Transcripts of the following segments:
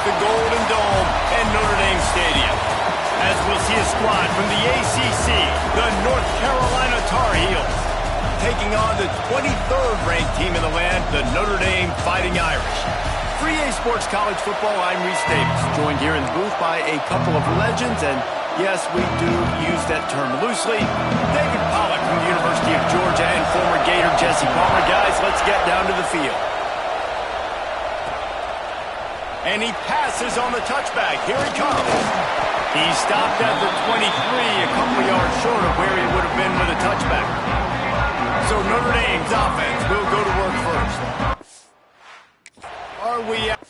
the Golden Dome and Notre Dame Stadium. As we'll see a squad from the ACC, the North Carolina Tar Heels, taking on the 23rd ranked team in the land, the Notre Dame Fighting Irish. For EA Sports College Football, I'm Reese Davis, joined here in the booth by a couple of legends, and yes, we do use that term loosely. David Pollack from the University of Georgia and former Gator Jesse Palmer. Guys, let's get down to the field. And he passes on the touchback. Here he comes. He stopped at the 23, a couple of yards short of where he would have been with a touchback. So Notre Dame's offense will go to work first. Are we out?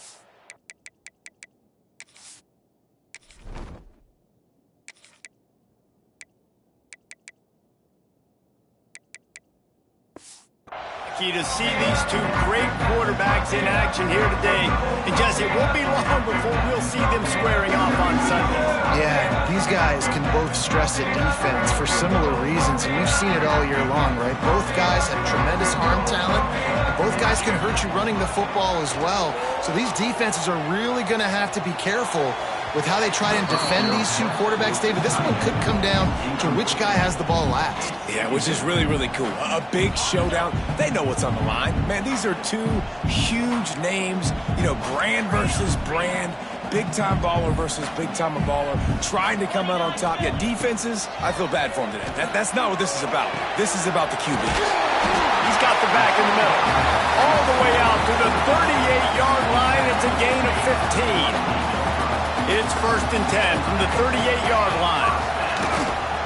To see these two great quarterbacks in action here today. And Jesse, it won't be long before we'll see them squaring off on Sunday. Yeah, these guys can both stress at defense for similar reasons, and we've seen it all year long, right? Both guys have tremendous arm talent, and both guys can hurt you running the football as well. So these defenses are really going to have to be careful with how they try and defend these two quarterbacks, David. This one could come down to which guy has the ball last. Yeah, which is really, really cool. A big showdown. They know what's on the line. Man, these are two huge names, brand versus brand, big-time baller versus big-time baller, trying to come out on top. Yeah, defenses, I feel bad for them today. That's not what this is about. This is about the QB. He's got the back in the middle. All the way out to the 38-yard line. It's a gain of 15. It's 1st and 10 from the 38-yard line.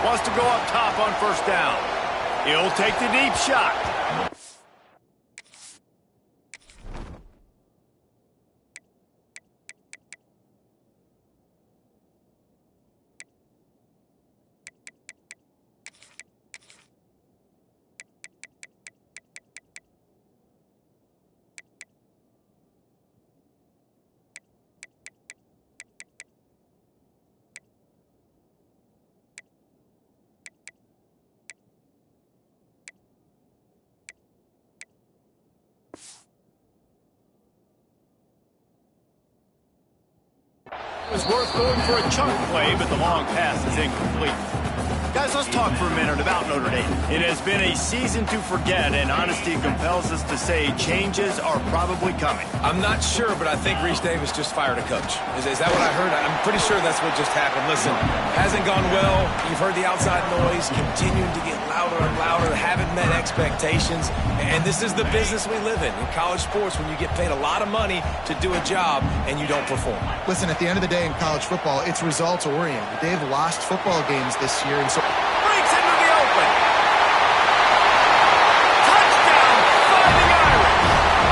Wants to go up top on first down. He'll take the deep shot. It was worth going for a chunk play, but the long pass is incomplete. Guys, let's talk for a minute about Notre Dame. It has been a season to forget, and honesty compels us to say changes are probably coming. I'm not sure, but I think Reese Davis just fired a coach. Is that what I heard? I'm pretty sure that's what just happened. Listen, hasn't gone well. You've heard the outside noise, continuing to get louder and louder, haven't met expectations, and this is the business we live in college sports, when you get paid a lot of money to do a job and you don't perform. Listen, at the end of the day in college football, it's results-oriented. They've lost football games this year, and so breaks into the open. Touchdown, Fighting Irish.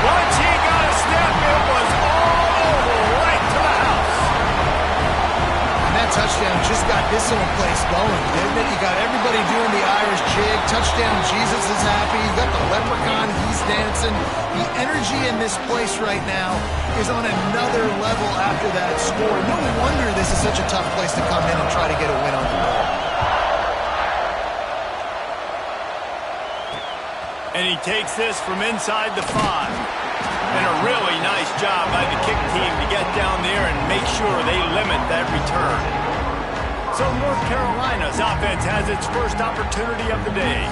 Once he got a step, it was all over, right to the house. And that touchdown just got this whole place going, didn't it? You got everybody doing the Irish jig. Touchdown, Jesus is happy. You got the leprechaun, he's dancing. The energy in this place right now is on another level after that score. No wonder this is such a tough place to come in and try to get a win on the road. And he takes this from inside the 5. And a really nice job by the kick team to get down there and make sure they limit that return. So North Carolina's offense has its first opportunity of the day.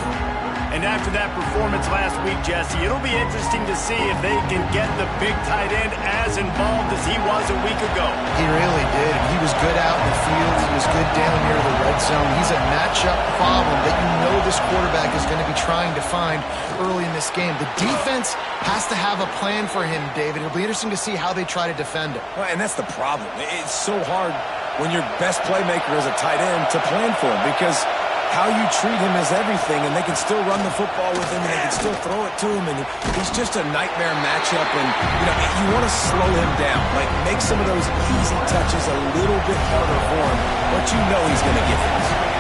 And after that performance last week, Jesse, it'll be interesting to see if they can get the big tight end as involved as he was a week ago. He really did. He was good out in the field. He was good down near the red zone. He's a matchup problem that this quarterback is going to be trying to find early in this game. The defense has to have a plan for him, David. It'll be interesting to see how they try to defend him. Well, and that's the problem. It's so hard when your best playmaker is a tight end to plan for him, because how you treat him is everything, and they can still run the football with him, and they can still throw it to him, and he's just a nightmare matchup, and you want to slow him down, like make some of those easy touches a little bit harder for him, but you know he's going to get it.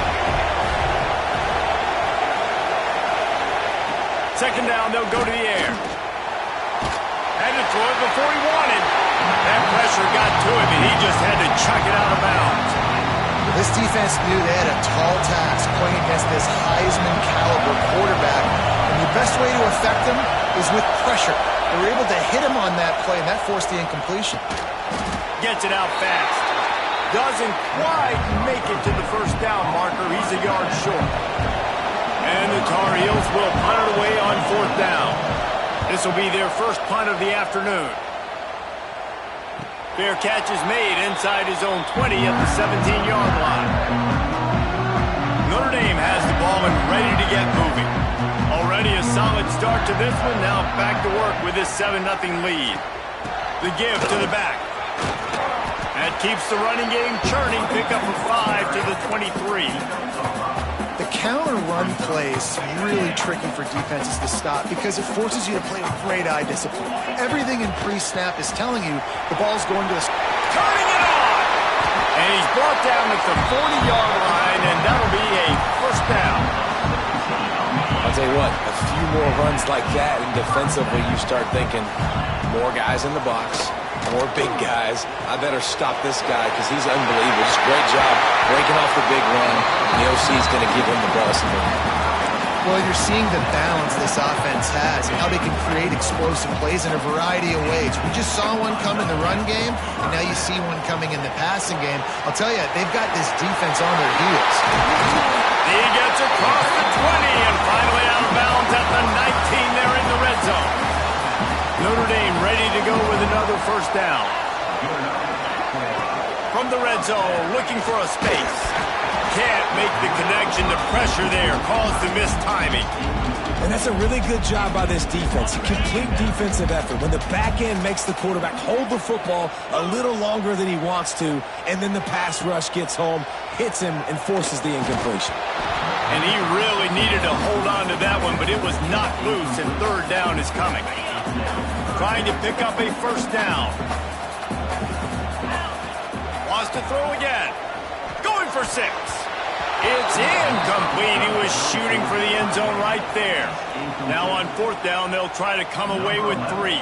Second down, they'll go to the air. Had to throw it before he wanted. That pressure got to him, and he just had to chuck it out of bounds. This defense knew they had a tall task playing against this Heisman-caliber quarterback, and the best way to affect him is with pressure. They were able to hit him on that play, and that forced the incompletion. gets it out fast. Doesn't quite make it to the first down marker. He's a yard short. And the Tar Heels will punt it away on 4th down. This will be their first punt of the afternoon. Fair catch is made inside his own 20 at the 17-yard line. Notre Dame has the ball and ready to get moving. Already a solid start to this one. Now back to work with this 7-0 lead. The give to the back. That keeps the running game churning. Pick up a 5 to the 23. The counter run plays really tricky for defenses to stop because it forces you to play with great eye discipline. Everything in pre-snap is telling you the ball's going to the... Turning it on! And he's brought down at the 40-yard line, and that'll be a first down. I'll tell you what, a few more runs like that, and defensively you start thinking, more guys in the box, more big guys. I better stop this guy because he's unbelievable. Just great job breaking off the big run. And the OC is going to give him the ball some more. Well, you're seeing the balance this offense has and how they can create explosive plays in a variety of ways. We just saw one come in the run game, and now you see one coming in the passing game. I'll tell you, they've got this defense on their heels. He gets across the 20 and finally out of bounds at the 19 there in the red zone. Notre Dame ready to go with another first down. From the red zone, looking for a space. Can't make the connection. The pressure there caused the missed timing. And that's a really good job by this defense. A complete defensive effort. When the back end makes the quarterback hold the football a little longer than he wants to, and then the pass rush gets home, hits him, and forces the incompletion. And he really needed to hold on to that one, but it was knocked loose, and 3rd down is coming. Trying to pick up a first down. Wants to throw again. Going for 6. It's incomplete. He was shooting for the end zone right there. Now on 4th down, they'll try to come away with 3.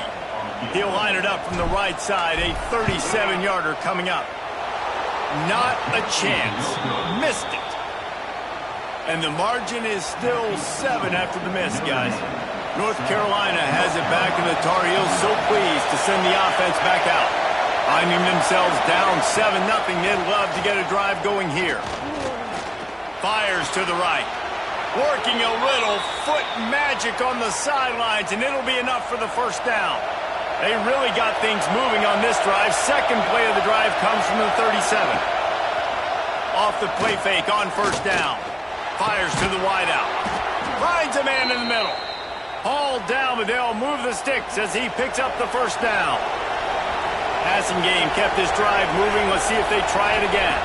He'll line it up from the right side. A 37-yarder coming up. Not a chance. Missed it. And the margin is still 7 after the miss, guys. North Carolina has it back, and the Tar Heels so pleased to send the offense back out. Finding themselves down 7-0, they'd love to get a drive going here. Fires to the right. Working a little foot magic on the sidelines, and it'll be enough for the first down. They really got things moving on this drive. Second play of the drive comes from the 37. Off the play fake on first down. Fires to the wideout. Finds a man in the middle. Hauled down, but they'll move the sticks as he picks up the first down. Passing game kept this drive moving. Let's see if they try it again.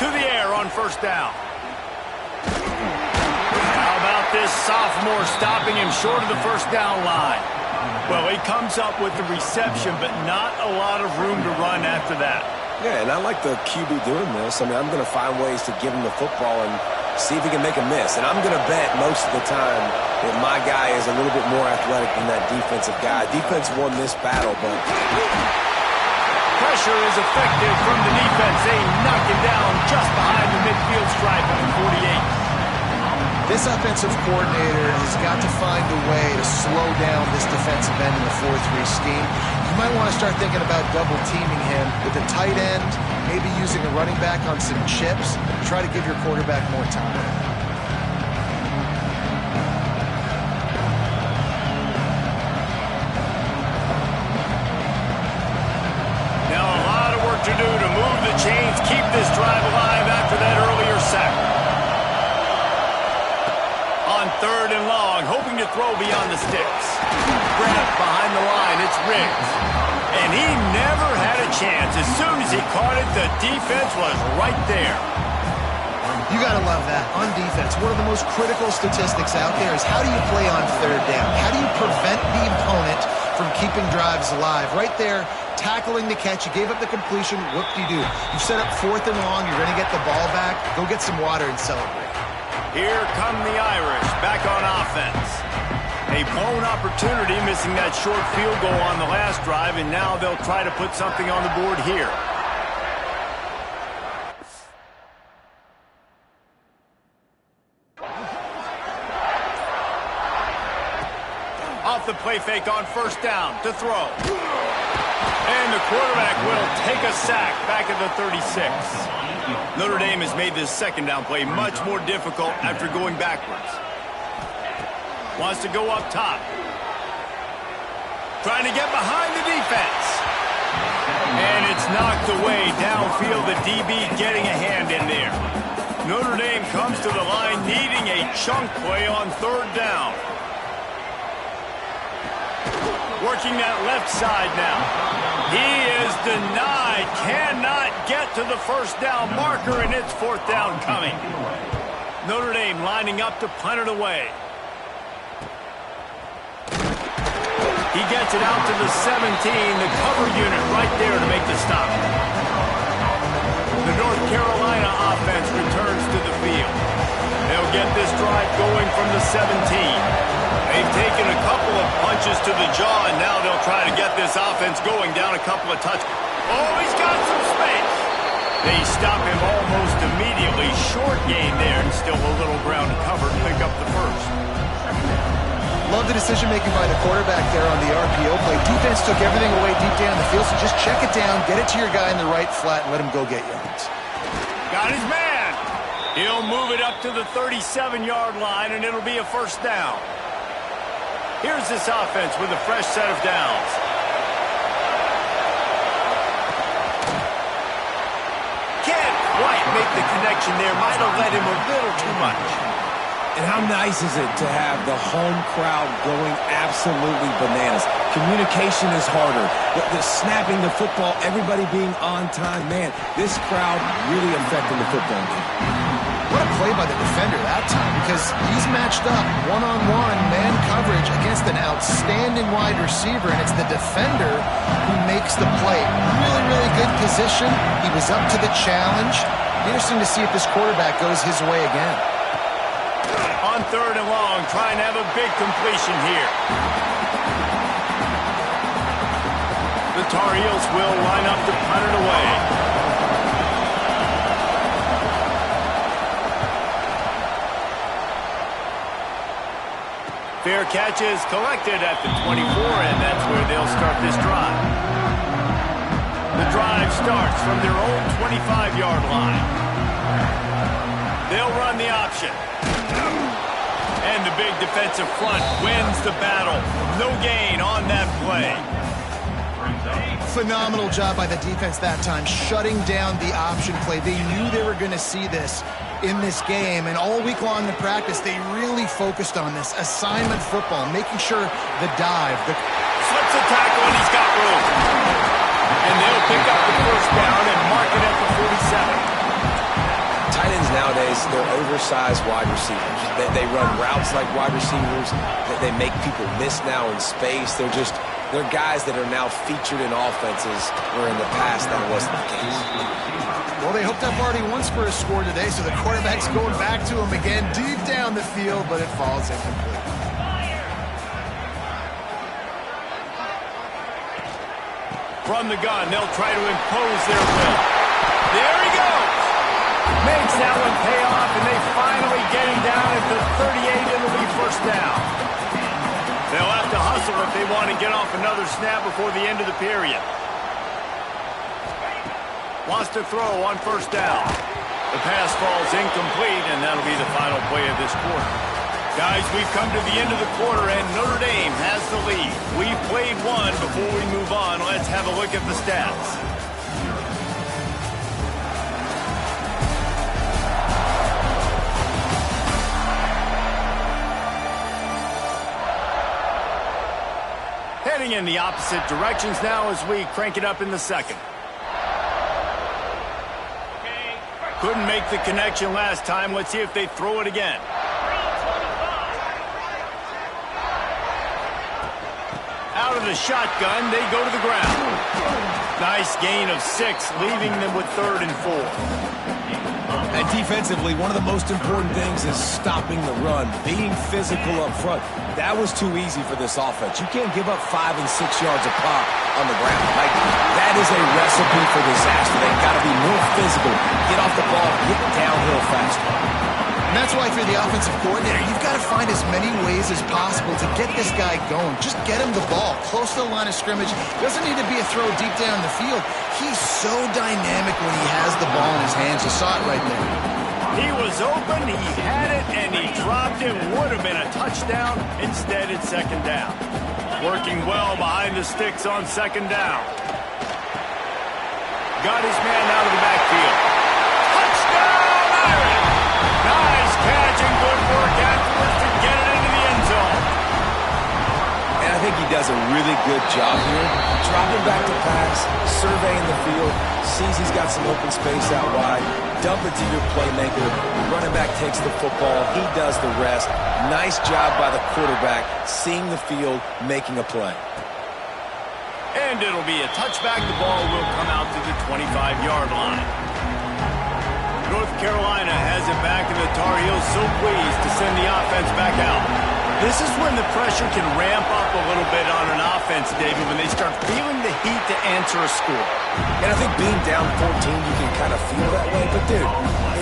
To the air on first down. How about this sophomore stopping him short of the first down line? Well, he comes up with the reception, but not a lot of room to run after that. Yeah, and I like the QB doing this. I mean, I'm going to find ways to give him the football and see if he can make a miss. And I'm going to bet most of the time that my guy is a little bit more athletic than that defensive guy. Defense won this battle, but... Pressure is effective from the defense. They knock him down just behind the midfield stripe at the 48. This offensive coordinator has got to find a way to slow down this defensive end in the 4-3 scheme. You might want to start thinking about double-teaming him with a tight end, maybe using a running back on some chips. Try to give your quarterback more time. Now a lot of work to do to move the chains, keep this drive alive after that earlier sack. On 3rd and long, hoping to throw beyond the sticks. Grabbed behind the line, it's Riggs. And he never had a chance. As soon as he caught it, the defense was right there. You got to love that. On defense, one of the most critical statistics out there is how do you play on 3rd down? How do you prevent the opponent from keeping drives alive? Right there, tackling the catch. You gave up the completion. Whoop-de-doo. You set up 4th and long. You're going to get the ball back. Go get some water and celebrate. Here come the Irish, back on offense. A blown opportunity, missing that short field goal on the last drive, and now they'll try to put something on the board here. Off the play fake on first down to throw. And the quarterback will take a sack back at the 36. Notre Dame has made this second down play much more difficult after going backwards. Wants to go up top. Trying to get behind the defense. And it's knocked away downfield. The DB getting a hand in there. Notre Dame comes to the line needing a chunk play on third down. Working that left side now. He is denied. Cannot get to the first down marker, and it's fourth down coming. Notre Dame lining up to punt it away. He gets it out to the 17. The cover unit right there to make the stop. The North Carolina offense returns to the field. They'll get this drive going from the 17. They've taken a couple of punches to the jaw, and now they'll try to get this offense going down a couple of touchdowns. Oh, he's got some space. They stop him almost immediately. Short gain there, and still a little ground to cover to pick up the first. Love the decision-making by the quarterback there on the RPO play. Defense took everything away deep down the field, so just check it down, get it to your guy in the right flat, and let him go get yards. Got his man. He'll move it up to the 37-yard line, and it'll be a first down. Here's this offense with a fresh set of downs. Can't quite make the connection there. Might have led him a little too much. And how nice is it to have the home crowd going absolutely bananas? Communication is harder. The snapping the football, everybody being on time. Man, this crowd really affecting the football game. What a play by the defender that time, because he's matched up one-on-one man coverage against an outstanding wide receiver, and it's the defender who makes the play. Really, really good position. He was up to the challenge. Interesting to see if this quarterback goes his way again. On third and long, trying to have a big completion here. The Tar Heels will line up to punt it away. Fair catch is collected at the 24, and that's where they'll start this drive. The drive starts from their own 25-yard line. They'll run the option. And the big defensive front wins the battle. No gain on that play. Phenomenal job by the defense that time, shutting down the option play. They knew they were going to see this in this game, and all week long in practice, they really focused on this assignment football, making sure the dive. Slips a tackle, and he's got room. And they'll pick up the first down and mark it at the 47. Tight ends nowadays, they're oversized wide receivers. They run routes like wide receivers. They make people miss now in space. They're guys that are now featured in offenses where in the past that wasn't the case. Well, they hooked up already once for a score today, so the quarterback's going back to him again deep down the field, but it falls incomplete. From the gun, they'll try to impose their will. There he goes. Makes that one pay off, and they finally get him down at the 38. It'll be first down. They'll have to hustle if they want to get off another snap before the end of the period. Wants to throw on first down. The pass falls incomplete, and that'll be the final play of this quarter. Guys, we've come to the end of the quarter, and Notre Dame has the lead. We've played one. Before we move on, let's have a look at the stats. Heading in the opposite directions now as we crank it up in the second. Couldn't make the connection last time. Let's see if they throw it again. Out of the shotgun, they go to the ground. Nice gain of 6, leaving them with 3rd and 4. And defensively, one of the most important things is stopping the run, being physical up front. That was too easy for this offense. You can't give up 5 and 6 yards a pop on the ground. Like, that is a recipe for disaster. They've got to be more physical, get off the ball, get downhill faster. And that's why if you're the offensive coordinator, you've got to find as many ways as possible to get this guy going. Just get him the ball close to the line of scrimmage. Doesn't need to be a throw deep down the field. He's so dynamic when he has the ball in his hands. You saw it right there. He was open, he had it, and he dropped it. Would have been a touchdown. Instead, it's second down. Working well behind the sticks on second down. Got his man out of the backfield. Touchdown, Irish! Nice catch and good work afterwards to get it into the end zone. And I think he does a really good job here. Dropping back to pass, surveying the field, sees he's got some open space out wide. Dump it to your playmaker. Running back takes the football. He does the rest. Nice job by the quarterback, seeing the field, making a play. And it'll be a touchback. The ball will come out to the 25-yard line. North Carolina has it back, and the Tar Heels so pleased to send the offense back out. This is when the pressure can ramp up a little bit on an offense, David, when they start feeling the heat to answer a score. And I think being down 14, you can kind of feel that way. But, dude,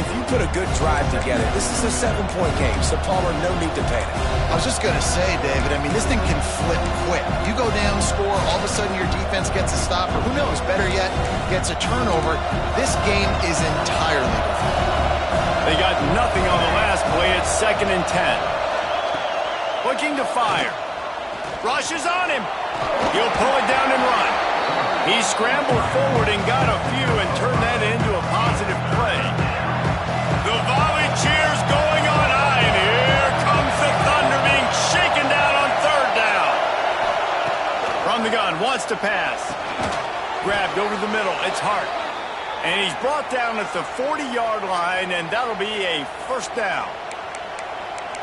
if you put a good drive together, this is a 7-point game, so Palmer, no need to panic. I was just going to say, David, I mean, this thing can flip quick. You go down, score, all of a sudden your defense gets a stop, or who knows, better yet, gets a turnover. This game is entirely different. They got nothing on the last play. It's 2nd and 10. Looking to fire. Rushes on him. He'll pull it down and run. He scrambled forward and got a few and turned that into a positive play. The volley cheers going on high, and here comes the Thunder being shaken down on 3rd down. From the gun, wants to pass. Grabbed over the middle. It's Hart. And he's brought down at the 40-yard line, and that'll be a 1st down.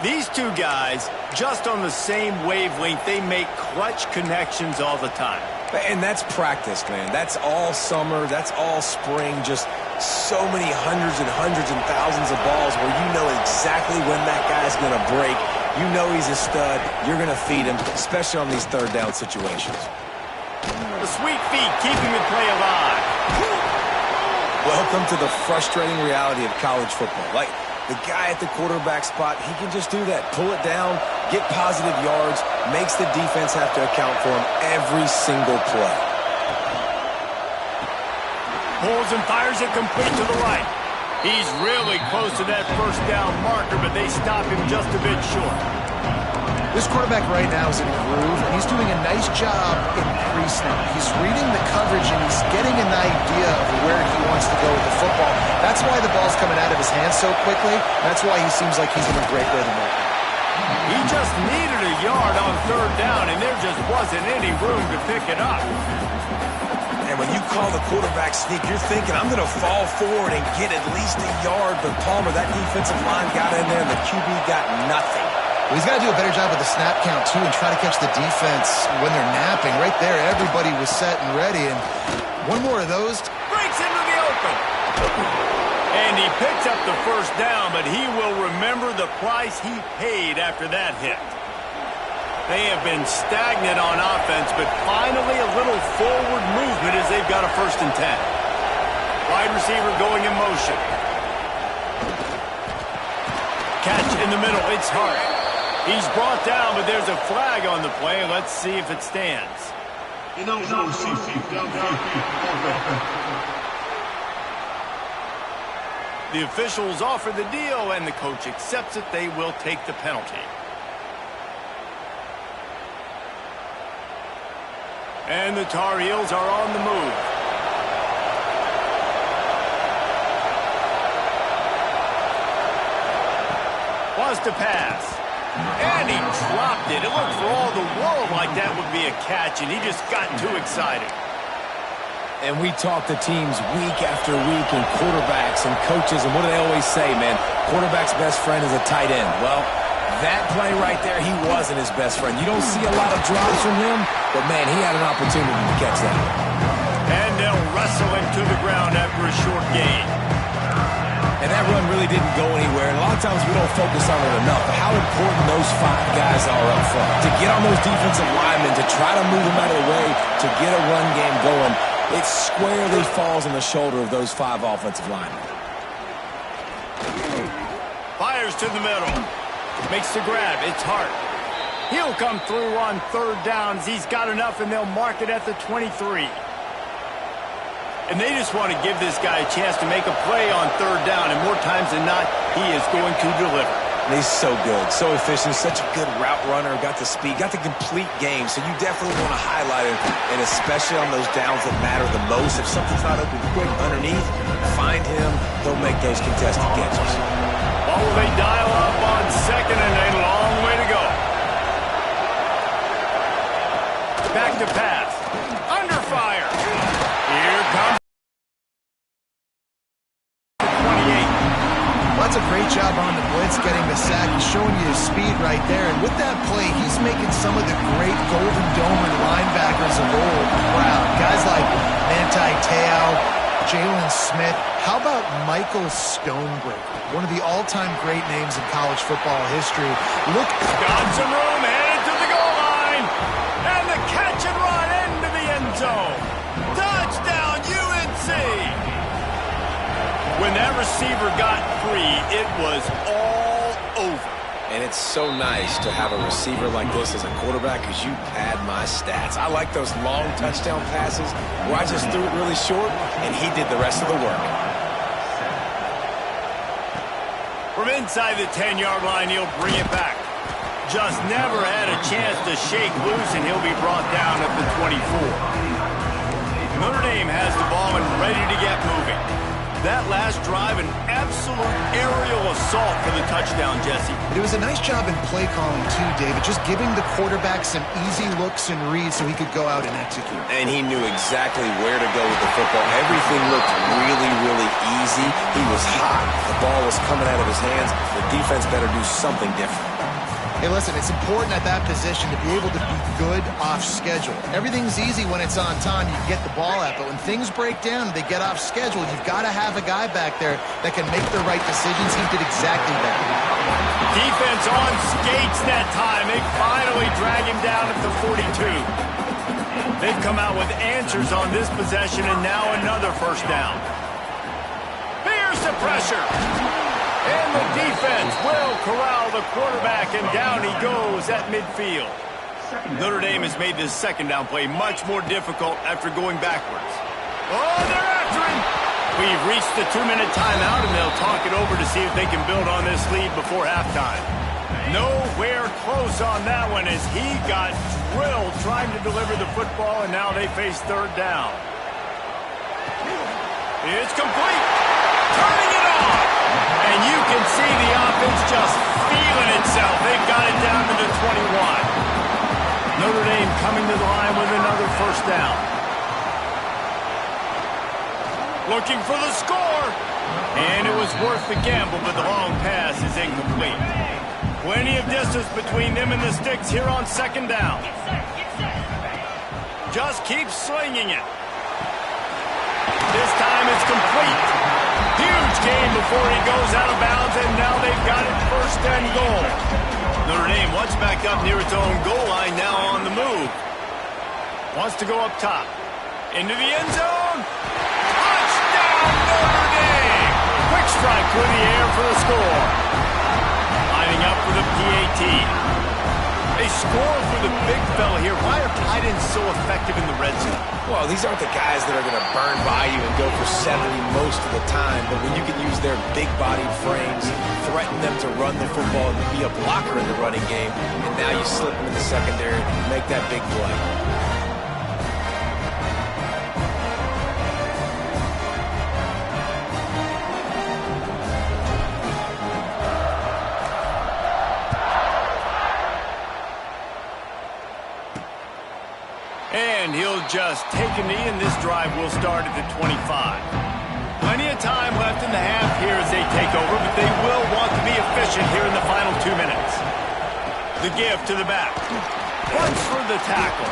These two guys, just on the same wavelength, they make clutch connections all the time. And that's practice, man. That's all summer. That's all spring. Just so many hundreds and thousands of balls where you know exactly when that guy's going to break. You know he's a stud. You're going to feed him, especially on these 3rd down situations. The sweet feet keeping the play alive. Welcome to the frustrating reality of college football. Like, the guy at the quarterback spot, he can just do that. Pull it down, get positive yards, makes the defense have to account for him every single play. Pulls and fires it complete to the right. He's really close to that 1st down marker, but they stop him just a bit short. This quarterback right now is in a groove, and he's doing a nice job in pre-snap. He's reading the coverage, and he's getting an idea of where he wants to go with the football. That's why the ball's coming out of his hands so quickly. That's why he seems like he's in a great rhythm right now. He just needed a yard on 3rd down, and there just wasn't any room to pick it up. And when you call the quarterback sneak, you're thinking, I'm going to fall forward and get at least a yard. But Palmer, that defensive line got in there, and the QB got nothing. Well, he's got to do a better job with the snap count, too, and try to catch the defense when they're napping. Right there, everybody was set and ready, and one more of those. Breaks into the open. And he picks up the 1st down, but he will remember the price he paid after that hit. They have been stagnant on offense, but finally a little forward movement as they've got a 1st and 10. Wide receiver going in motion. Catch in the middle. It's Hart. He's brought down, but there's a flag on the play. Let's see if it stands. Nfgl CFB. The officials offer the deal, and the coach accepts it. They will take the penalty. And the Tar Heels are on the move. Wants to pass. And he dropped it. It looked for all the world like that would be a catch, and he just got too excited. And we talk to teams week after week, and quarterbacks and coaches, and what do they always say, man? Quarterback's best friend is a tight end. Well, that play right there, he wasn't his best friend. You don't see a lot of drops from him, but, man, he had an opportunity to catch that. And they'll wrestle him to the ground after a short gain. And that run really didn't go anywhere. And a lot of times we don't focus on it enough. But how important those 5 guys are up front. To get on those defensive linemen, to try to move them out of the way, to get a run game going, it squarely falls on the shoulder of those 5 offensive linemen. Fires to the middle. Makes the grab. It's Hart. He'll come through on third downs. He's got enough, and they'll mark it at the 23. And they just want to give this guy a chance to make a play on third down, and more times than not, he is going to deliver. And he's so good, so efficient, such a good route runner, got the speed, got the complete game, so you definitely want to highlight him, and especially on those downs that matter the most. If something's not open quick underneath, find him, he'll make those contested catches. Oh, they dial up on second, and a long way to go. Back to pass. Under fire. Here comes 28. That's a great job on the blitz, getting the sack. He's showing you his speed right there. And with that play, he's making some of the great Golden Domer linebackers of old proud. Guys like Manti Te'o, Jalen Smith. How about Michael Stonebreaker? One of the all-time great names in college football history. Look. Got some room, headed to the goal line. And the catch and run into the end zone. Touchdown, UNC. When that receiver got free, it was all over. And it's so nice to have a receiver like this as a quarterback because you pad my stats. I like those long touchdown passes where I just threw it really short and he did the rest of the work. From inside the 10-yard line, he'll bring it back. Just never had a chance to shake loose, and he'll be brought down at the 24. Notre Dame has the ball and ready to get moving. That last drive, an absolute aerial assault for the touchdown, Jesse. It was a nice job in play calling, too, David, just giving the quarterback some easy looks and reads so he could go out and execute. And he knew exactly where to go with the football. Everything looked really, really easy. He was hot. The ball was coming out of his hands. The defense better do something different. Hey, listen, it's important at that position to be able to be good off schedule. Everything's easy when it's on time. You get the ball out, but when things break down and they get off schedule, you've got to have a guy back there that can make the right decisions. He did exactly that. Defense on skates that time. They finally drag him down at the 42. They've come out with answers on this possession, and now another first down. Here's the pressure. And the defense will corral the quarterback, and down he goes at midfield. Notre Dame has made this second down play much more difficult after going backwards. Oh, they're after him. We've reached the 2-minute timeout, and they'll talk it over to see if they can build on this lead before halftime. Nowhere close on that one as he got drilled trying to deliver the football, and now they face third down. It's complete. Turning it on. And you can see the offense just feeling itself. They've got it down to the 21. Notre Dame coming to the line with another first down. Looking for the score. And it was worth the gamble, but the long pass is incomplete. Plenty of distance between them and the sticks here on second down. Just keep slinging it. This time it's complete. Huge gain before he goes out of bounds, and now they've got it first and goal. Notre Dame once back up near its own goal line, now on the move. Wants to go up top. Into the end zone. Touchdown, Notre Dame! Quick strike through the air for the score. Lining up for the PAT. They score for the big fella here. Why are tight ends so effective in the red zone? Well, these aren't the guys that are going to burn by you and go for 70 most of the time, but when you can use their big-bodied frames, threaten them to run the football and be a blocker in the running game, and now you slip them in the secondary, make that big play. And he'll just take a knee, and this drive will start at the 25. Plenty of time left in the half here as they take over, but they will want to be efficient here in the final 2 minutes. The give to the back. Runs for the tackle.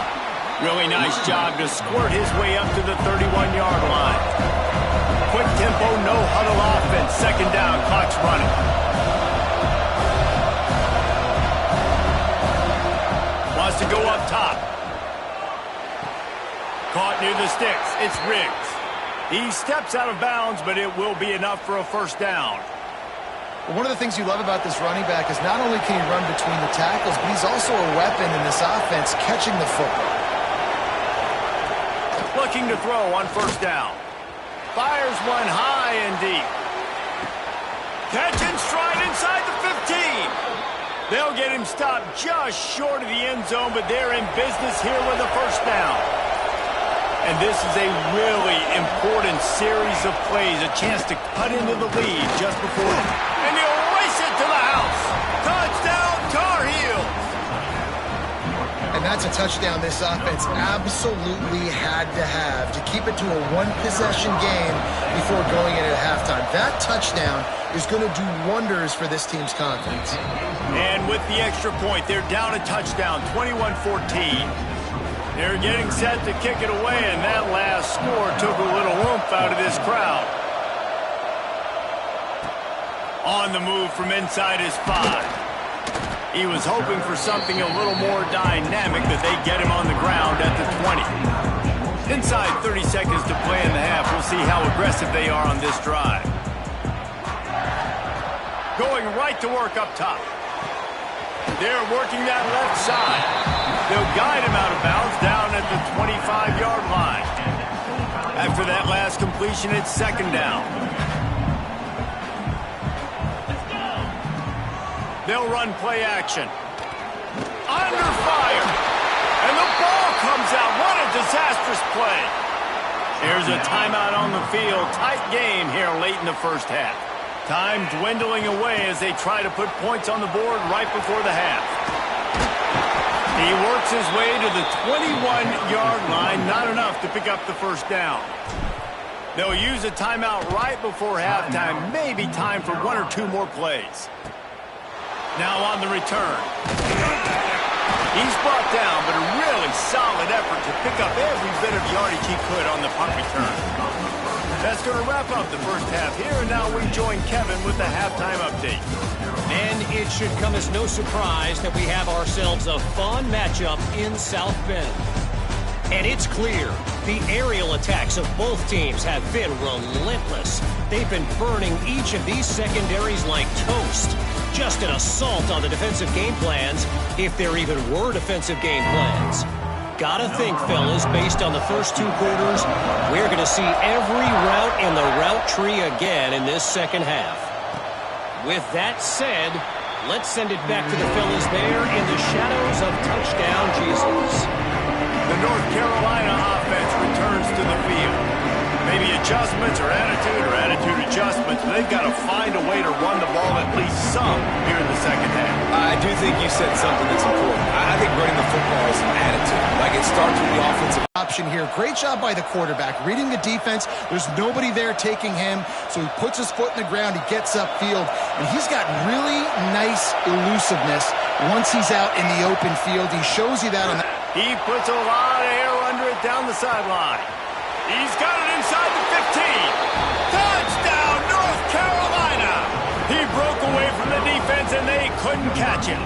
Really nice job to squirt his way up to the 31-yard line. Quick tempo, no huddle offense. Second down, clock's running. Wants to go up top. Caught near the sticks. It's Riggs. He steps out of bounds, but it will be enough for a first down. Well, one of the things you love about this running back is not only can he run between the tackles, but he's also a weapon in this offense catching the football. Looking to throw on first down. Fires one high and deep. Catch and stride inside the 15. They'll get him stopped just short of the end zone, but they're in business here with a first down. And this is a really important series of plays, a chance to cut into the lead just before. And he'll race it to the house. Touchdown, Tar Heels. And that's a touchdown this offense absolutely had to have to keep it to a one-possession game before going in at halftime. That touchdown is going to do wonders for this team's confidence. And with the extra point, they're down a touchdown, 21-14. They're getting set to kick it away, and that last score took a little oomph out of this crowd. On the move from inside his 5. He was hoping for something a little more dynamic, that they get him on the ground at the 20. Inside 30 seconds to play in the half. We'll see how aggressive they are on this drive. Going right to work up top. They're working that left side. They'll guide him out of bounds down at the 25-yard line. After that last completion, it's second down. They'll run play action. Under fire. And the ball comes out. What a disastrous play. Here's a timeout on the field. Tight game here late in the first half. Time dwindling away as they try to put points on the board right before the half. He works his way to the 21-yard line. Not enough to pick up the first down. They'll use a timeout right before halftime. Maybe time for one or two more plays. Now on the return. He's brought down, but a really solid effort to pick up every bit of yardage he could on the punt return. That's going to wrap up the first half here, and now we join Kevin with the halftime update. And it should come as no surprise that we have ourselves a fun matchup in South Bend. And it's clear, the aerial attacks of both teams have been relentless. They've been burning each of these secondaries like toast. Just an assault on the defensive game plans, if there even were defensive game plans. Gotta think, fellas, based on the first two quarters, we're going to see every route in the route tree again in this second half. With that said, let's send it back to the fellas there in the shadows of touchdown Jesus. The North Carolina offense returns to the field. Maybe adjustments or attitude adjustments, but they've got to find a way to run the ball at least some here in the second half. I do think you said something that's important. I think running the football is an attitude. Like, it starts with the offensive option here. Great job by the quarterback. Reading the defense, there's nobody there taking him, so he puts his foot in the ground, he gets upfield, and he's got really nice elusiveness once he's out in the open field. He shows you that on the... He puts a lot of air under it down the sideline. He's got it inside the 15. Touchdown, North Carolina. He broke away from the defense, and they couldn't catch him.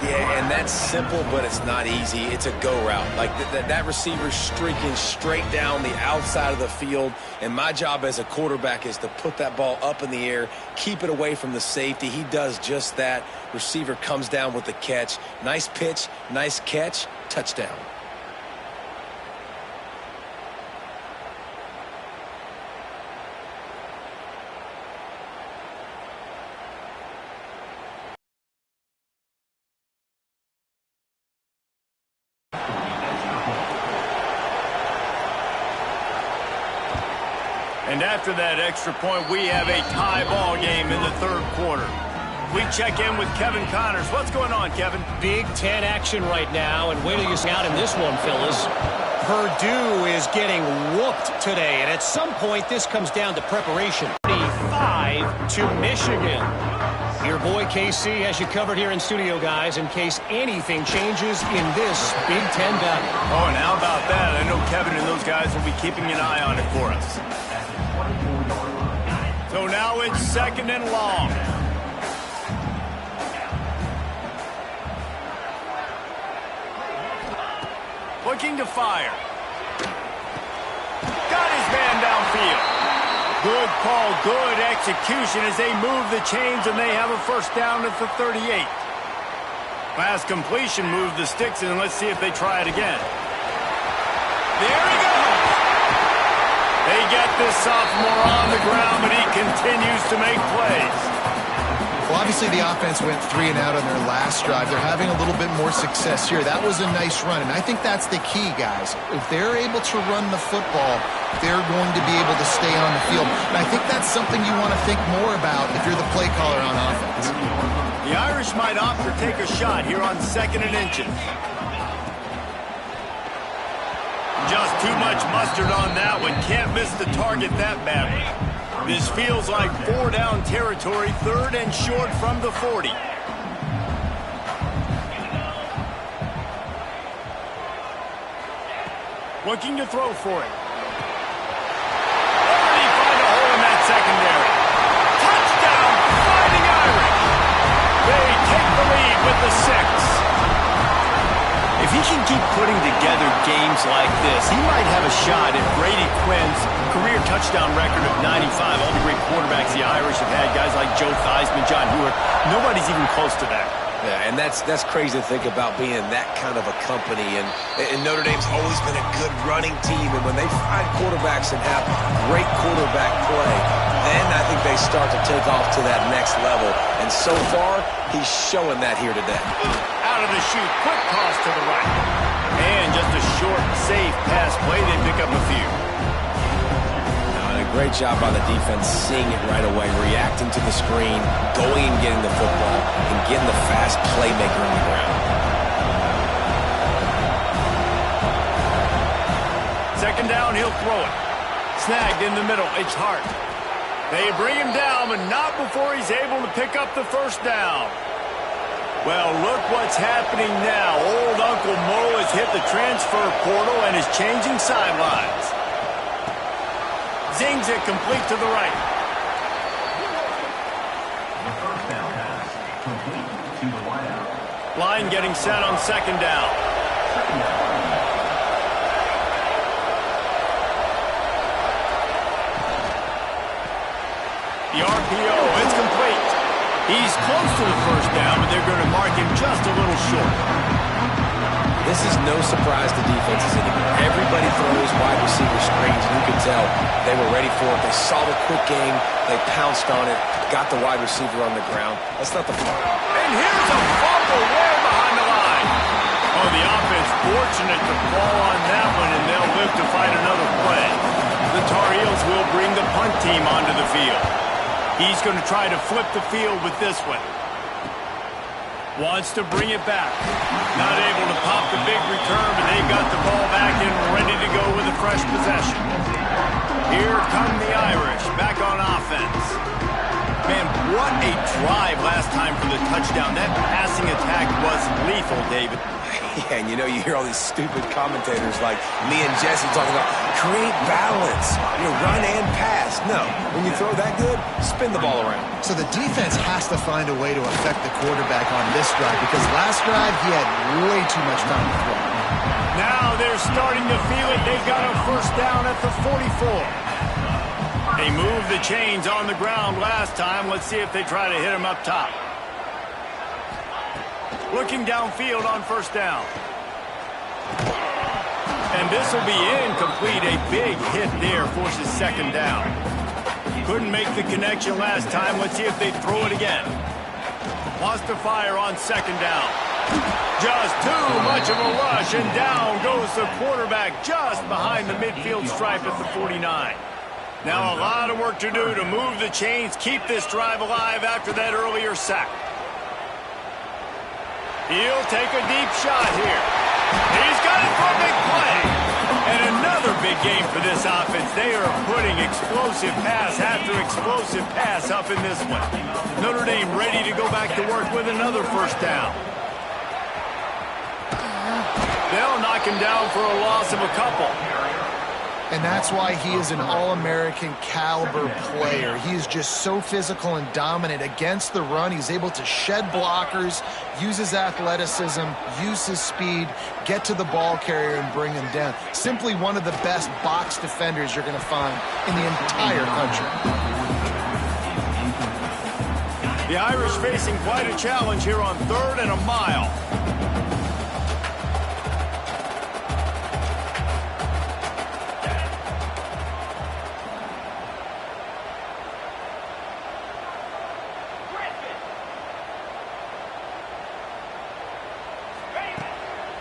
Yeah, and that's simple, but it's not easy. It's a go route. Like, that receiver's streaking straight down the outside of the field, and my job as a quarterback is to put that ball up in the air, keep it away from the safety. He does just that. Receiver comes down with the catch. Nice pitch, nice catch, touchdown. And after that extra point, we have a tie ball game in the third quarter. We check in with Kevin Connors. What's going on, Kevin? Big Ten action right now, and wait till you see out in this one, fellas. Purdue is getting whooped today, and at some point, this comes down to preparation. 35 to Michigan. Your boy KC has you covered here in studio, guys, in case anything changes in this Big Ten battle. Oh, and how about that? I know Kevin and those guys will be keeping an eye on it for us. So now it's second and long. Looking to fire. Got his man downfield. Good call, good execution as they move the chains, and they have a first down at the 38. Last completion moved the sticks, and let's see if they try it again. There he goes! They get this sophomore on the ground, but he continues to make plays. Well, obviously the offense went 3 and out on their last drive. They're having a little bit more success here. That was a nice run, and I think that's the key, guys. If they're able to run the football, they're going to be able to stay on the field. And I think that's something you want to think more about if you're the play caller on offense. The Irish might opt to take a shot here on 2nd and inches. Just too much mustard on that one. Can't miss the target that badly. This feels like 4-down territory, 3rd and short from the 40. Looking to throw for it. Already find a hole in that secondary. Touchdown, Fighting Irish. They take the lead with the 6. If he can keep putting together games like this, he might have a shot at Brady Quinn's career touchdown record of 95. All the great quarterbacks the Irish have had, guys like Joe Theismann, John Hewitt. Nobody's even close to that. Yeah, and that's crazy to think about being that kind of a company. And Notre Dame's always been a good running team. And when they find quarterbacks and have great quarterback play, then I think they start to take off to that next level. And so far, he's showing that here today. Out of the chute, quick toss to the right. And just a short, safe pass play. They pick up a few. Great job by the defense, seeing it right away, reacting to the screen, going and getting the football, and getting the fast playmaker on the ground. 2nd down, he'll throw it. Snagged in the middle, it's Hart. They bring him down, but not before he's able to pick up the first down. Well, look what's happening now. Old Uncle Mo has hit the transfer portal and is changing sidelines. Zings it complete to the right. Line getting set on 2nd down. The RPO, it's complete. He's close to the first down, but they're going to mark him just a little short. This is no surprise to defenses anymore. Everybody throws wide receiver screens, and you can tell they were ready for it. They saw the quick game. They pounced on it, got the wide receiver on the ground. That's not the fun. And here's a fumble way behind the line. Oh, the offense fortunate to fall on that one, and they'll live to fight another play. The Tar Heels will bring the punt team onto the field. He's going to try to flip the field with this one. Wants to bring it back. Not able to pop the big return, but they got the ball back and ready to go with a fresh possession. Here come the Irish, back on offense. Man, what a drive last time for the touchdown. That passing attack was lethal, David. Yeah, and you know, you hear all these stupid commentators like me and Jesse talking about create balance, run and pass. No, when you throw that good, spin the ball around. So the defense has to find a way to affect the quarterback on this drive because last drive he had way too much time to throw. Now they're starting to feel it. They've got a first down at the 44. They moved the chains on the ground last time. Let's see if they try to hit him up top. Looking downfield on first down. And this will be incomplete. A big hit there forces 2nd down. Couldn't make the connection last time. Let's see if they throw it again. Wants to fire on 2nd down. Just too much of a rush, and down goes the quarterback just behind the midfield stripe at the 49. Now a lot of work to do to move the chains, keep this drive alive after that earlier sack. He'll take a deep shot here. He's got it for a big play. And another big game for this offense. They are putting explosive pass after explosive pass up in this one. Notre Dame ready to go back to work with another first down. They'll knock him down for a loss of a couple. And that's why he is an All-American caliber player. He is just so physical and dominant against the run. He's able to shed blockers, use his athleticism, use his speed, get to the ball carrier and bring him down. Simply one of the best box defenders you're going to find in the entire country. The Irish facing quite a challenge here on 3rd and a mile.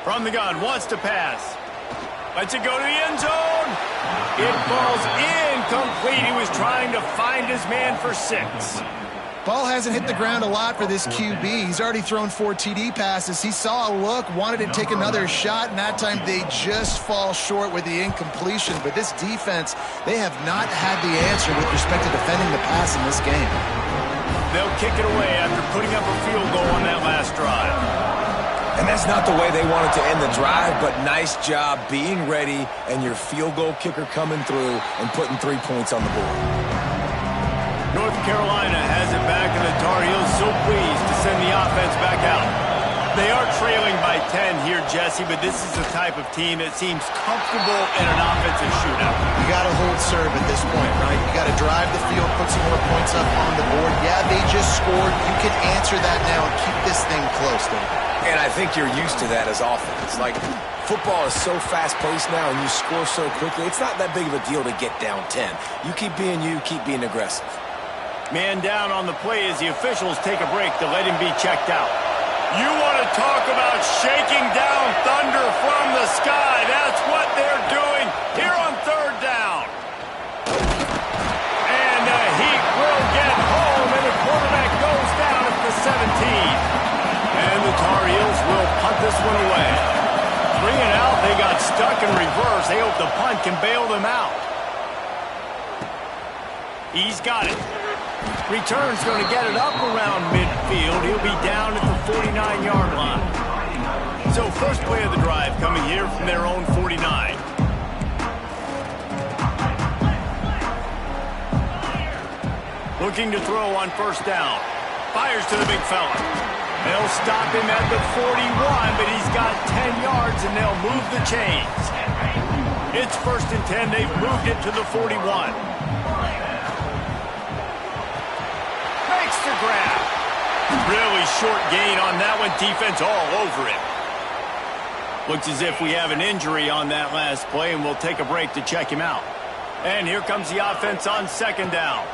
From the gun, wants to pass. Lets it go to the end zone. It falls incomplete. He was trying to find his man for 6. Ball hasn't hit the ground a lot for this QB. He's already thrown 4 TD passes. He saw a look, wanted to take another shot, and that time they just fall short with the incompletion. But this defense, they have not had the answer with respect to defending the pass in this game. They'll kick it away after putting up a field goal on that last drive. And that's not the way they wanted to end the drive, but nice job being ready and your field goal kicker coming through and putting 3 points on the board. North Carolina has it back, and the Tar Heels so pleased to send the offense back out. They are trailing by 10 here, Jesse, but this is the type of team that seems comfortable in an offensive shootout. You got to hold serve at this point, right? You got to drive the field, put some more points up on the board. Yeah, they just scored. You can answer that now and keep this thing close, Dave. And I think you're used to that as offense. Like, football is so fast-paced now and you score so quickly, it's not that big of a deal to get down 10. You keep being you, keep being aggressive. Man down on the play as the officials take a break to let him be checked out. You want to talk about shaking down thunder from the sky. That's what they're doing here on 3rd down. And the Heat will get home, and the quarterback goes down at the 17. And the Tar Heels will punt this one away. 3 and out, they got stuck in reverse. They hope the punt can bail them out. He's got it. Return's going to get it up around midfield. He'll be down at the 49-yard line. So first play of the drive coming here from their own 49. Looking to throw on 1st down. Fires to the big fella. They'll stop him at the 41, but he's got 10 yards, and they'll move the chains. It's 1st and 10. They've moved it to the 41. Makes the grab. Really short gain on that one. Defense all over it. Looks as if we have an injury on that last play, and we'll take a break to check him out. And here comes the offense on 2nd down.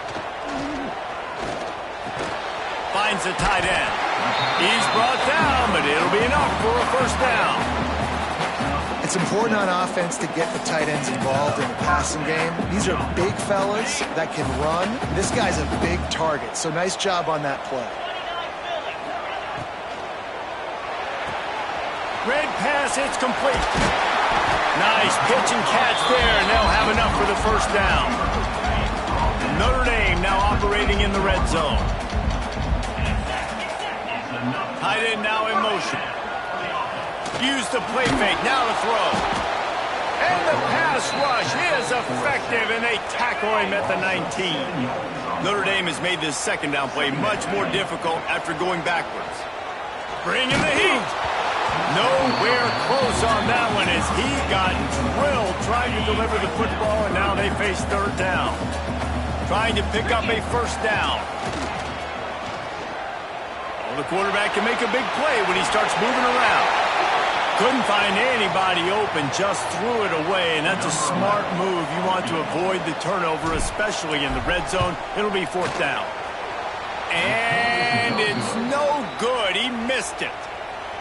Finds the tight end. He's brought down, but it'll be enough for a 1st down. It's important on offense to get the tight ends involved in the passing game. These are big fellas that can run. This guy's a big target, so nice job on that play. Red pass, it's complete. Nice pitch and catch there, and they'll have enough for the 1st down. Notre Dame now operating in the red zone. Tight end now in motion. Use the play fake, now to throw. And the pass rush is effective, and they tackle him at the 19. Notre Dame has made this 2nd down play much more difficult after going backwards. Bringing the heat. Nowhere close on that one as he got drilled trying to deliver the football, and now they face 3rd down. Trying to pick up a 1st down. The quarterback can make a big play when he starts moving around. Couldn't find anybody open, just threw it away, and that's a smart move. You want to avoid the turnover, especially in the red zone. It'll be 4th down. And it's no good. He missed it.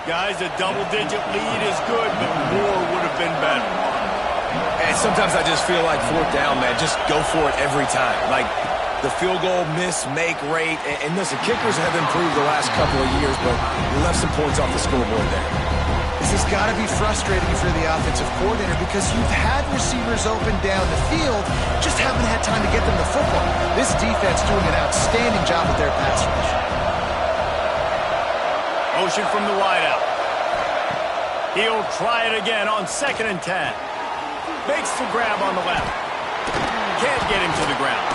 Guys, a double-digit lead is good, but more would have been better. And sometimes I just feel like 4th down, man, just go for it every time. Like, the field goal miss-make rate. And listen, kickers have improved the last couple of years, but we left some points off the scoreboard there. This has got to be frustrating for the offensive coordinator because you've had receivers open down the field, just haven't had time to get them the football. This defense doing an outstanding job with their pass rush. Motion from the wideout. He'll try it again on 2nd and 10. Makes the grab on the left. Can't get him to the ground.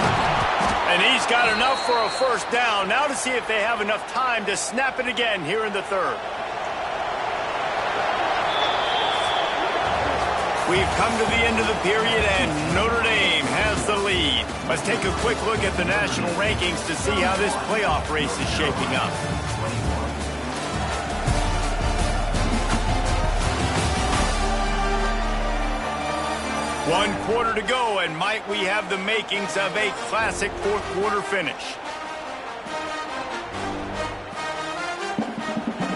And he's got enough for a first down. Now to see if they have enough time to snap it again here in the third. We've come to the end of the period, and Notre Dame has the lead. Let's take a quick look at the national rankings to see how this playoff race is shaping up. One quarter to go, and might we have the makings of a classic fourth-quarter finish.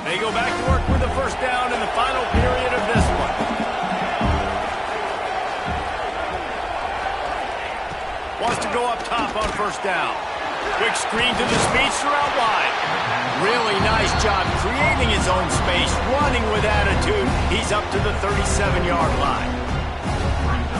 They go back to work with the first down in the final period of this one. Wants to go up top on first down. Quick screen to the speedster out wide. Really nice job creating his own space, running with attitude. He's up to the 37-yard line.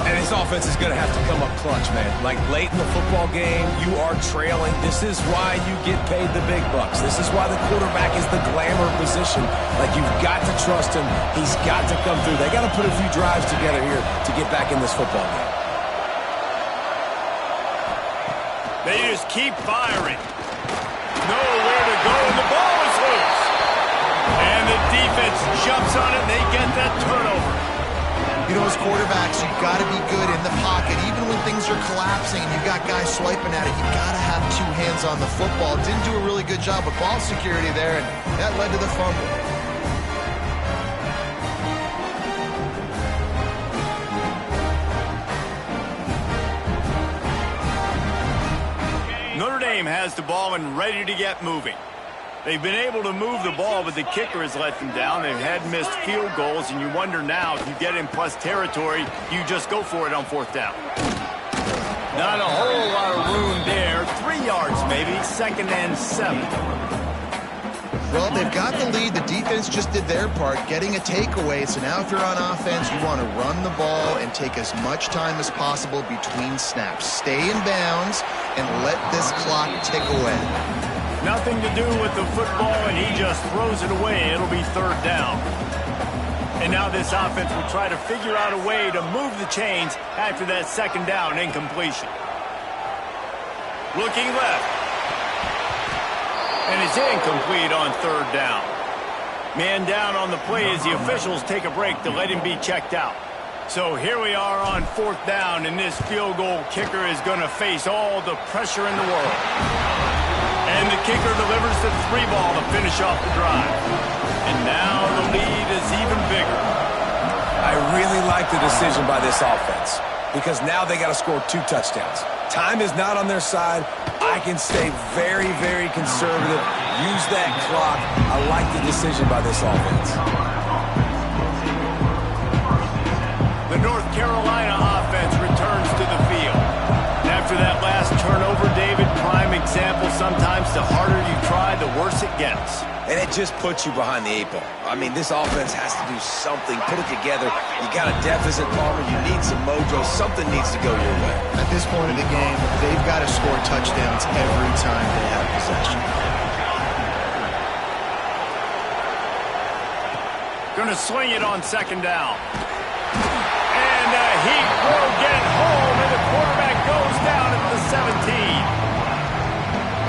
And his offense is going to have to come up clutch, man. Like late in the football game, you are trailing. This is why you get paid the big bucks. This is why the quarterback is the glamour position. Like, you've got to trust him. He's got to come through. They got to put a few drives together here to get back in this football game. They just keep firing. Nowhere to go, and the ball is loose. And the defense jumps on it, and they get that turnover. You know, as quarterbacks, you've got to be good in the pocket. Even when things are collapsing and you've got guys swiping at it, you've got to have two hands on the football. Didn't do a really good job of ball security there, and that led to the fumble. Notre Dame has the ball and ready to get moving. They've been able to move the ball, but the kicker has let them down. They've had missed field goals, and you wonder now, if you get in plus territory, you just go for it on fourth down. Not a whole lot of room there. 3 yards maybe, 2nd and 7. Well, they've got the lead. The defense just did their part, getting a takeaway. So now if you're on offense, you want to run the ball and take as much time as possible between snaps. Stay in bounds and let this clock tick away. Nothing to do with the football, and he just throws it away. It'll be 3rd down. And now this offense will try to figure out a way to move the chains after that 2nd down incompletion. Looking left. And it's incomplete on 3rd down. Man down on the play as the officials take a break to let him be checked out. So here we are on 4th down, and this field goal kicker is going to face all the pressure in the world. And the kicker delivers the 3-ball to finish off the drive. And now the lead is even bigger. I really like the decision by this offense, because now they got to score 2 touchdowns. Time is not on their side. I can stay very, very conservative. Use that clock. I like the decision by this offense. The North Carolina offense returns to the field. After that last turnover, David, prime example, sometimes the harder you try, the worse it gets. And it just puts you behind the 8 ball. I mean, this offense has to do something, put it together. You got a deficit, Palmer. You need some mojo. Something needs to go your way. At this point of the game, they've got to score touchdowns every time they have possession. Going to swing it on 2nd down. And he will get home, and the quarterback goes down at the 17.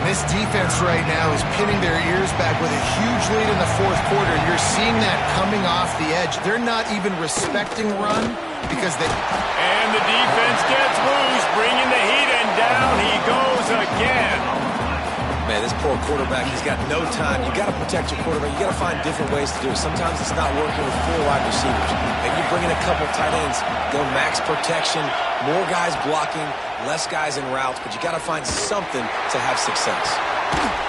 This defense right now is pinning their ears back with a huge lead in the 4th quarter. You're seeing that coming off the edge. They're not even respecting run because they... And the defense gets loose, bringing the heat, and down he goes again. Man, this poor quarterback, he's got no time. You got to protect your quarterback. You got to find different ways to do it. Sometimes it's not working with 4 wide receivers. Maybe you bring in a couple tight ends, go max protection, more guys blocking, less guys in routes, but you got to find something to have success.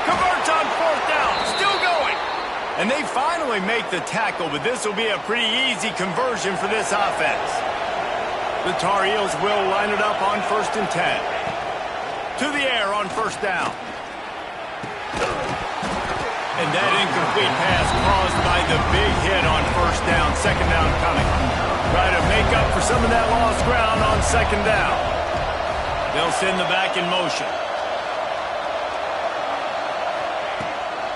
Converts on 4th down, still going. And they finally make the tackle, but this will be a pretty easy conversion for this offense. The Tar Heels will line it up on 1st and 10. To the air on 1st down. And that incomplete pass caused by the big hit on 1st down, 2nd down coming. Try to make up for some of that lost ground on 2nd down. They'll send the back in motion.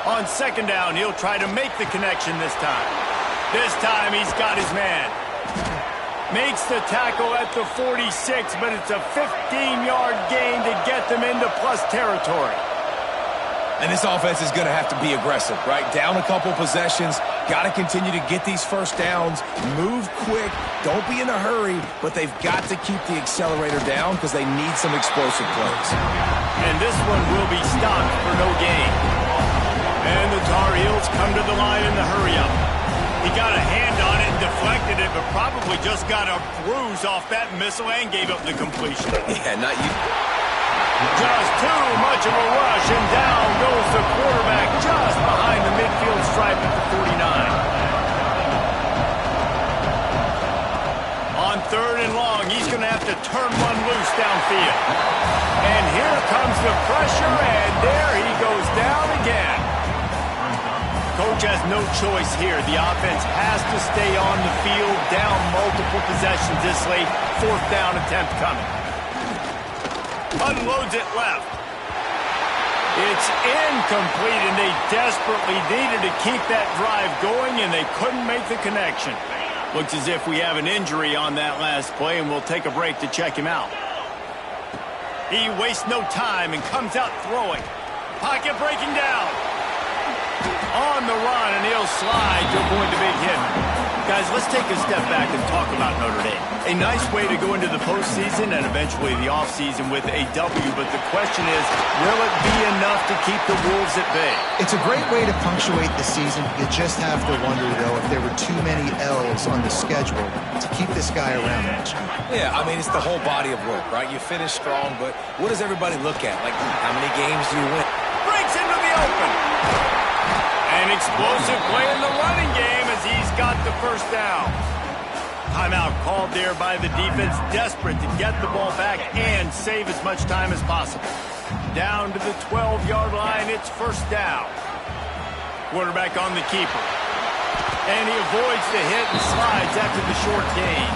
On 2nd down, he'll try to make the connection this time. This time, he's got his man. Makes the tackle at the 46, but it's a 15-yard gain to get them into plus territory. And this offense is going to have to be aggressive, right? Down a couple possessions, got to continue to get these first downs, move quick, don't be in a hurry, but they've got to keep the accelerator down because they need some explosive plays. And this one will be stopped for no gain. And the Tar Heels come to the line in the hurry-up. He got a hand on it and deflected it, but probably just got a bruise off that missile and gave up the completion. Yeah, not you. Just too much of a rush, and down goes the quarterback just behind the midfield stripe at the 49. On 3rd and long, he's going to have to turn one loose downfield. And here comes the pressure, and there he goes down again. Coach has no choice here. The offense has to stay on the field, down multiple possessions this late. 4th down attempt coming. Unloads it left. It's incomplete, and they desperately needed to keep that drive going, and they couldn't make the connection. Looks as if we have an injury on that last play, and we'll take a break to check him out. He wastes no time and comes out throwing. Pocket breaking down. On the run, and he'll slide to avoid the big hit. Guys, let's take a step back and talk about Notre Dame. A nice way to go into the postseason and eventually the offseason with a W, but the question is, will it be enough to keep the Wolves at bay? It's a great way to punctuate the season. You just have to wonder, though, if there were too many L's on the schedule to keep this guy around much. Yeah, I mean, it's the whole body of work, right? You finish strong, but what does everybody look at? Like, how many games do you win? Breaks into the open. An explosive play in the running game as he's got the first down. Timeout called there by the defense, desperate to get the ball back and save as much time as possible. Down to the 12-yard line, it's 1st down. Quarterback on the keeper. And he avoids the hit and slides after the short gain.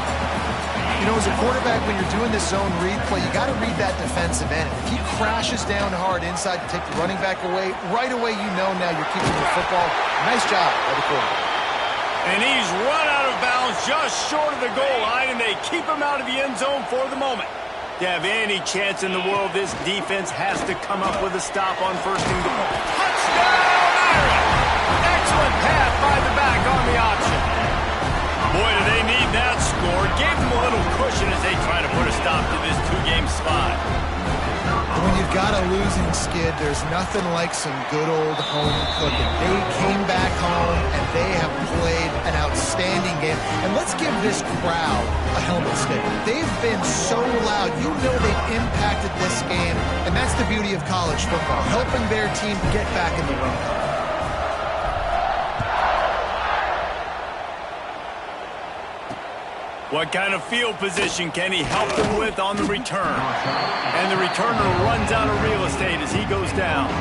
You know, as a quarterback, when you're doing this zone read play, you got to read that defensive end. If he crashes down hard inside to take the running back away, right away you know now you're keeping the football. Nice job by the quarterback. And he's run out of bounds just short of the goal line, and they keep him out of the end zone for the moment. To have any chance in the world, this defense has to come up with a stop on 1st and goal. Touchdown, Aaron! Excellent pass by the back on the option. Boy, do they need that score. Gave them a little cushion as they try to put a stop to this 2-game slide. When you've got a losing skid, there's nothing like some good old home cooking. They came back home, and they have played an outstanding game. And let's give this crowd a helmet stick. They've been so loud. You know they've impacted this game, and that's the beauty of college football, helping their team get back in the win. What kind of field position can he help them with on the return? And the returner runs out of real estate as he goes down.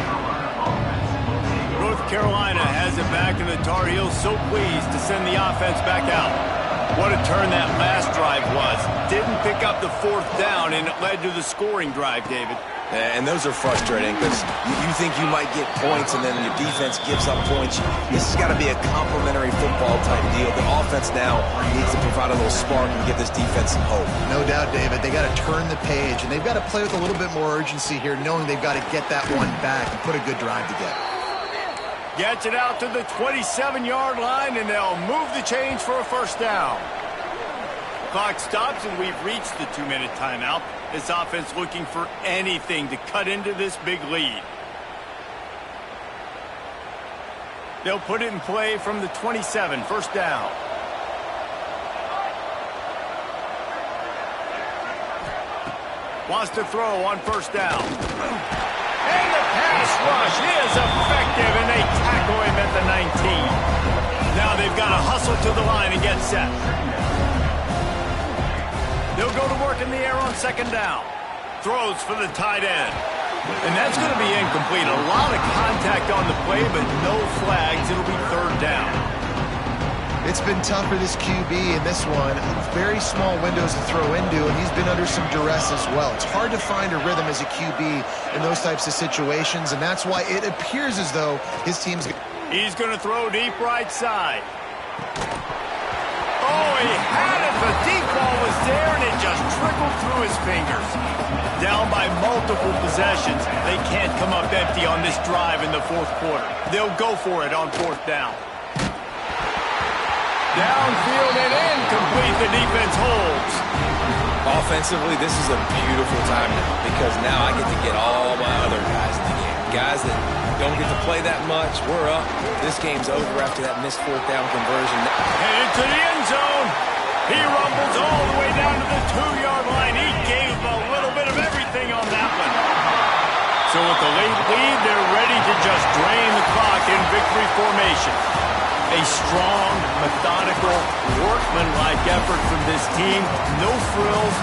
North Carolina has it back, and the Tar Heels so pleased to send the offense back out. What a turn that last drive was. Didn't pick up the 4th down, and it led to the scoring drive, David. And those are frustrating because you think you might get points and then your defense gives up points. This has got to be a complementary football type deal. The offense now needs to provide a little spark and give this defense some hope. No doubt, David. They got to turn the page, and they've got to play with a little bit more urgency here, knowing they've got to get that one back and put a good drive together. Gets it out to the 27-yard line, and they'll move the chains for a 1st down. Clock stops, and we've reached the 2-minute timeout. This offense looking for anything to cut into this big lead. They'll put it in play from the 27, 1st down. Wants to throw on 1st down. And the pass rush is effective, and they tackle him at the 19. Now they've got to hustle to the line and get set. They'll go to work in the air on 2nd down. Throws for the tight end. And that's going to be incomplete. A lot of contact on the play, but no flags. It'll be 3rd down. It's been tough for this QB in this one. Very small windows to throw into, and he's been under some duress as well. It's hard to find a rhythm as a QB in those types of situations, and that's why it appears as though his team's... He's going to throw deep right side. Oh, he had it, the deep ball there, and it just trickled through his fingers. Down by multiple possessions, they can't come up empty on this drive in the fourth quarter. They'll go for it on fourth down. Downfield and incomplete. The defense holds. Offensively, this is a beautiful time now because now I get to get all my other guys in the game. Guys that don't get to play that much. We're up. This game's over after that missed fourth down conversion. Headed to the end zone. He rumbles all the way down to the 2-yard line. He gave a little bit of everything on that one. So with the late lead, they're ready to just drain the clock in victory formation. A strong, methodical, workmanlike effort from this team. No frills.